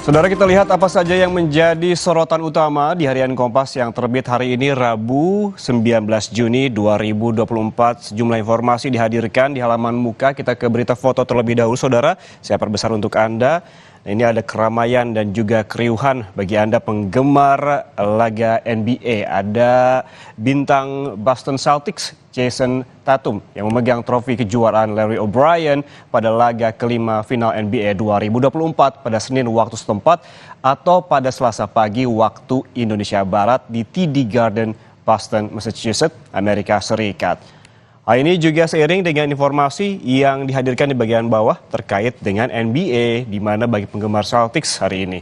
Saudara, kita lihat apa saja yang menjadi sorotan utama di harian Kompas yang terbit hari ini Rabu 19 Juni 2024. Sejumlah informasi dihadirkan di halaman muka. Kita ke berita foto terlebih dahulu, saudara. Saya perbesar untuk Anda. Ini ada keramaian dan juga keriuhan bagi Anda penggemar laga NBA. Ada bintang Boston Celtics, Jason Tatum, yang memegang trofi kejuaraan Larry O'Brien pada laga kelima final NBA 2024 pada Senin waktu setempat atau pada Selasa pagi waktu Indonesia Barat di TD Garden, Boston, Massachusetts, Amerika Serikat. Hal ini juga seiring dengan informasi yang dihadirkan di bagian bawah terkait dengan NBA, di mana bagi penggemar Celtics hari ini.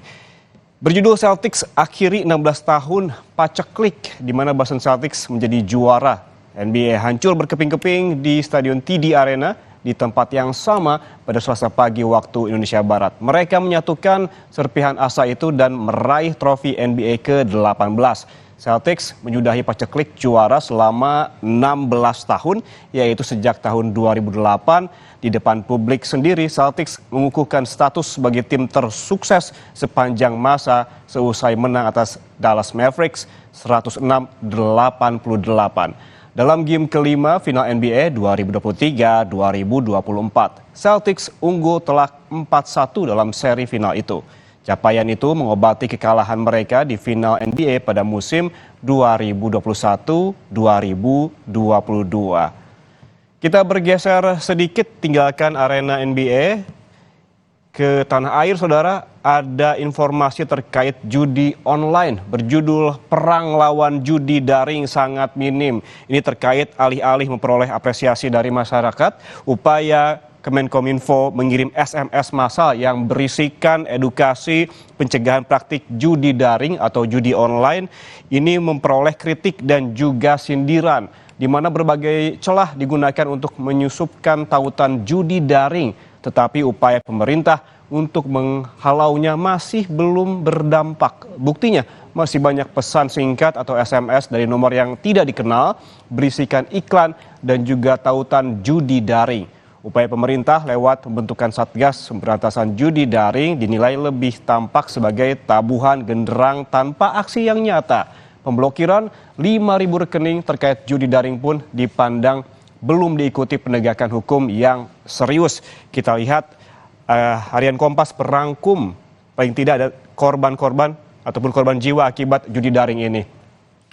Berjudul Celtics akhiri 16 tahun paceklik, di mana Boston Celtics menjadi juara. NBA hancur berkeping-keping di Stadion TD Arena di tempat yang sama pada Selasa pagi waktu Indonesia Barat. Mereka menyatukan serpihan asa itu dan meraih trofi NBA ke-18. Celtics menyudahi paceklik juara selama 16 tahun, yaitu sejak tahun 2008. Di depan publik sendiri, Celtics mengukuhkan status sebagai tim tersukses sepanjang masa seusai menang atas Dallas Mavericks 106-88. Dalam game kelima final NBA 2023-2024, Celtics unggul telak 4-1 dalam seri final itu. Capaian itu mengobati kekalahan mereka di final NBA pada musim 2021-2022. Kita bergeser sedikit tinggalkan arena NBA ke tanah air, saudara. Ada informasi terkait judi online berjudul Perang Lawan Judi Daring Sangat Minim. Ini terkait alih-alih memperoleh apresiasi dari masyarakat, upaya Kemenkominfo mengirim SMS massal yang berisikan edukasi pencegahan praktik judi daring atau judi online ini memperoleh kritik dan juga sindiran, di mana berbagai celah digunakan untuk menyusupkan tautan judi daring, tetapi upaya pemerintah untuk menghalaunya masih belum berdampak. Buktinya masih banyak pesan singkat atau SMS dari nomor yang tidak dikenal berisikan iklan dan juga tautan judi daring. Upaya pemerintah lewat pembentukan Satgas Pemberantasan Judi Daring dinilai lebih tampak sebagai tabuhan genderang tanpa aksi yang nyata. Pemblokiran 5.000 rekening terkait judi daring pun dipandang belum diikuti penegakan hukum yang serius. Kita lihat harian Kompas merangkum paling tidak ada korban-korban ataupun korban jiwa akibat judi daring ini.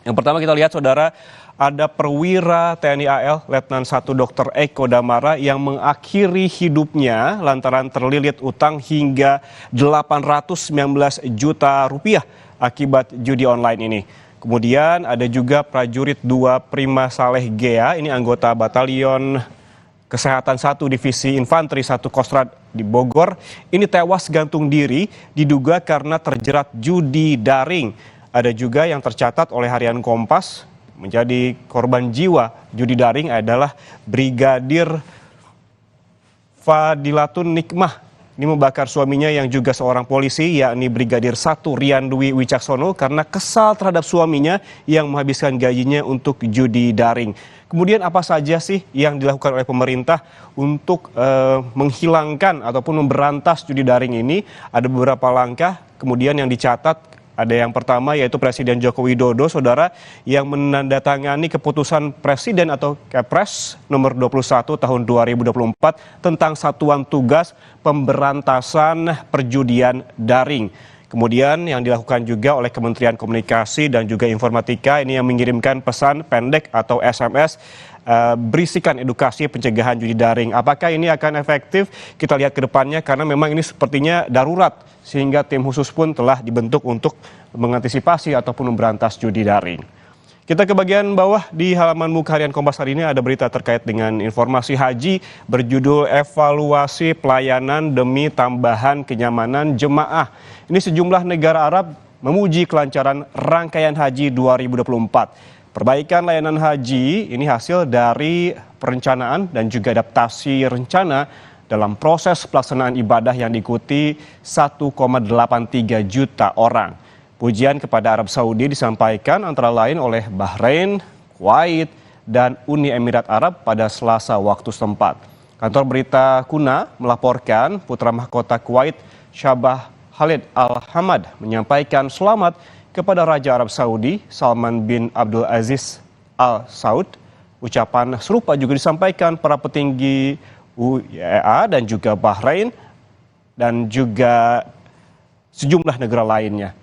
Yang pertama kita lihat, saudara, ada perwira TNI AL Letnan 1 Dr. Eko Damara yang mengakhiri hidupnya lantaran terlilit utang hingga 819 juta rupiah akibat judi online ini. Kemudian ada juga prajurit 2 Prima Saleh Gea, ini anggota Batalion Kesehatan 1 Divisi Infanteri 1 Kostrad di Bogor. Ini tewas gantung diri diduga karena terjerat judi daring. Ada juga yang tercatat oleh harian Kompas menjadi korban jiwa judi daring adalah Brigadir Fadilatun Nikmah. Ini membakar suaminya yang juga seorang polisi, yakni Brigadir 1 Rian Dwi Wicaksono, karena kesal terhadap suaminya yang menghabiskan gajinya untuk judi daring. Kemudian apa saja sih yang dilakukan oleh pemerintah untuk menghilangkan ataupun memberantas judi daring ini? Ada beberapa langkah kemudian yang dicatat. Ada yang pertama yaitu Presiden Joko Widodo, saudara, yang menandatangani keputusan Presiden atau Kepres nomor 21 tahun 2024 tentang Satuan Tugas Pemberantasan Perjudian Daring. Kemudian yang dilakukan juga oleh Kementerian Komunikasi dan juga Informatika, ini yang mengirimkan pesan pendek atau SMS berisikan edukasi pencegahan judi daring. Apakah ini akan efektif? Kita lihat ke depannya karena memang ini sepertinya darurat, sehingga tim khusus pun telah dibentuk untuk mengantisipasi ataupun memberantas judi daring. Kita ke bagian bawah di halaman muka harian Kompas hari ini ada berita terkait dengan informasi haji berjudul Evaluasi Pelayanan Demi Tambahan Kenyamanan Jemaah. Ini sejumlah negara Arab memuji kelancaran rangkaian haji 2024. Perbaikan layanan haji ini hasil dari perencanaan dan juga adaptasi rencana dalam proses pelaksanaan ibadah yang diikuti 1,83 juta orang. Pujian kepada Arab Saudi disampaikan antara lain oleh Bahrain, Kuwait, dan Uni Emirat Arab pada Selasa waktu setempat. Kantor berita Kuna melaporkan putra mahkota Kuwait Syabah Khalid Al-Hamad menyampaikan selamat kepada Raja Arab Saudi Salman bin Abdul Aziz Al Saud. Ucapan serupa juga disampaikan para petinggi UEA dan juga Bahrain dan juga sejumlah negara lainnya.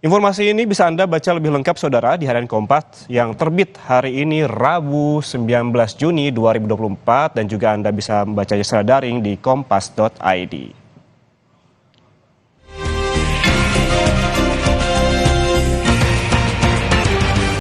Informasi ini bisa Anda baca lebih lengkap saudara di harian Kompas yang terbit hari ini Rabu 19 Juni 2024 dan juga Anda bisa membacanya secara daring di kompas.id.